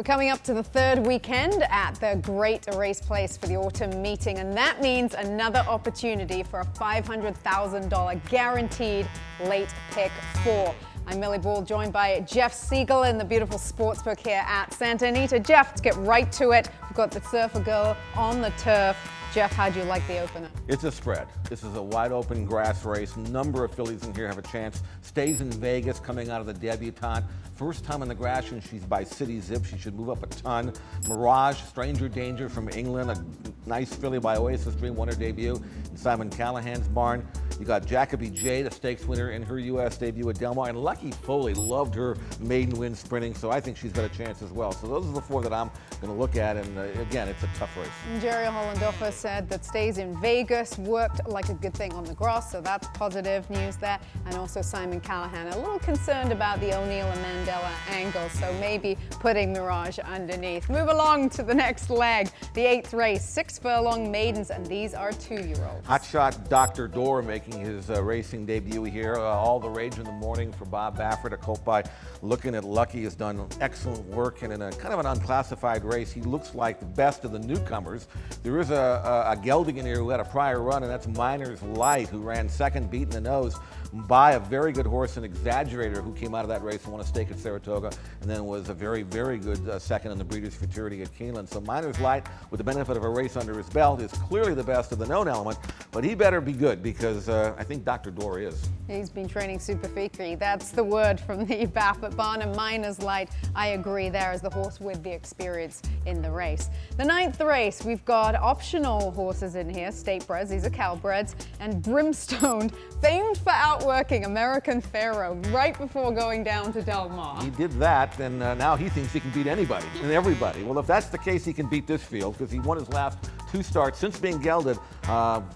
We're coming up to the third weekend at the Great Race Place for the autumn meeting, and that means another opportunity for a $500,000 guaranteed late pick four. I'm Millie Ball, joined by Jeff Siegel in the beautiful sportsbook here at Santa Anita. Jeff, let's get right to it. We've got the Surfer Girl on the turf. Jeff, how'd you like the opener? It's a spread. This is a wide open grass race. Number of fillies in here have a chance. Stays in Vegas, coming out of the debutante. First time on the grass, and she's by City Zip. She should move up a ton. Mirage, Stranger Danger from England. A nice filly by Oasis Dream, won her debut in Simon Callahan's barn. You got Jacoby J, the stakes winner in her U.S. debut at Del Mar. And Lucky Foley loved her maiden win sprinting, so I think she's got a chance as well. So those are the four that I'm going to look at. And again, it's a tough race. Jerry Hollandoffer said that stays in Vegas worked like a good thing on the grass, so that's positive news there. And also Simon Callahan, a little concerned about the O'Neill and Mandela angle, so maybe putting Mirage underneath. Move along to the next leg, the 8th race, 6 furlong maidens, and these are 2-year-olds. Hotshot Dr. Door making his racing debut here. All the rage in the morning for Bob Baffert, a colt by Looking at Lucky, has done excellent work, and in a kind of an unclassified race, he looks like the best of the newcomers. There is a gelding in here who had a prior run, and that's Miner's Light, who ran second, beat in the nose by a very good horse, an Exaggerator, who came out of that race and won a stake at Saratoga, and then was a very, very good second in the Breeders' Futurity at Keeneland. So Miner's Light, with the benefit of a race under his belt, is clearly the best of the known element, but he better be good, because I think Dr. Door is. He's been training super freaky. That's the word from the Baffert barn, and Miner's Light, I agree there, is the horse with the experience in the race. The 9th race, we've got optional horses in here, state breds, these are Calbreds, and Brimstone, famed for outworking American Pharaoh right before going down to Del Mar. He did that, and now he thinks he can beat anybody and everybody. Well, if that's the case, he can beat this field, because he won his last 2 starts since being gelded.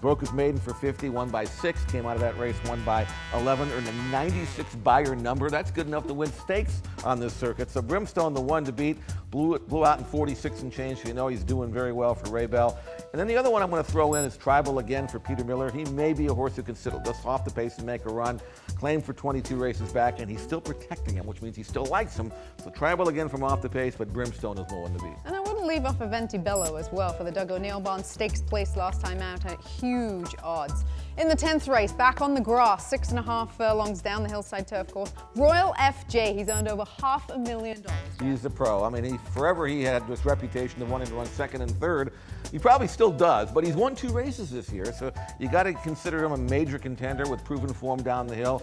Broke his maiden for 50, won by 6, came out of that race, won by 11, earned a 96 buyer number. That's good enough to win stakes on this circuit. So Brimstone, the one to beat, blew out in 46 and change, so you know he's doing very well for Ray Bell. And then the other one I'm going to throw in is Tribal again for Peter Miller. He may be a horse who can sit just off the pace and make a run. Claimed for 22 races back, and he's still protecting him, which means he still likes him. So Tribal again from off the pace, but Brimstone is the one to beat. And I wouldn't leave off Aventi Bello as well for the Doug O'Neill barn. Stakes placed last time out at huge odds. In the 10th race, back on the grass, 6.5 furlongs down the hillside turf course, Royal FJ. He's earned over $500,000. He's a pro. I mean, forever he had this reputation of wanting to run second and third. He probably still does, but he's won 2 races this year, so you got to consider him a major contender with proven form down the hill.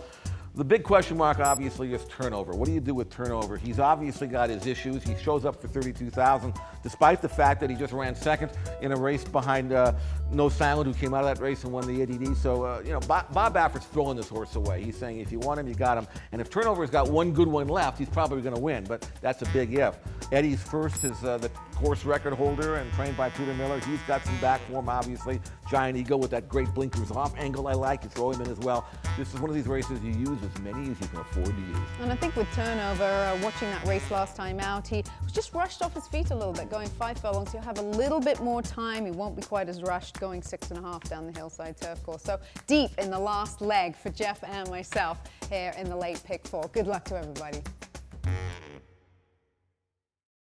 The big question mark, obviously, is turnover. What do you do with turnover? He's obviously got his issues. He shows up for 32,000, despite the fact that he just ran second in a race behind No Silent, who came out of that race and won the ADD. So, you know, Bob Baffert's throwing this horse away. He's saying if you want him, you got him. And if turnover's got one good one left, he's probably going to win, but that's a big if. Eddie's First is the course record holder and trained by Peter Miller. He's got some back form, obviously. Giant Eagle with that great blinkers off angle I like. You throw him in as well. This is one of these races you use as many as you can afford to use. And I think with turnover, watching that race last time out, he was just rushed off his feet a little bit, going 5 furlongs. He'll have a little bit more time. He won't be quite as rushed, going 6.5 down the hillside turf course. So deep in the last leg for Jeff and myself here in the late pick 4. Good luck to everybody.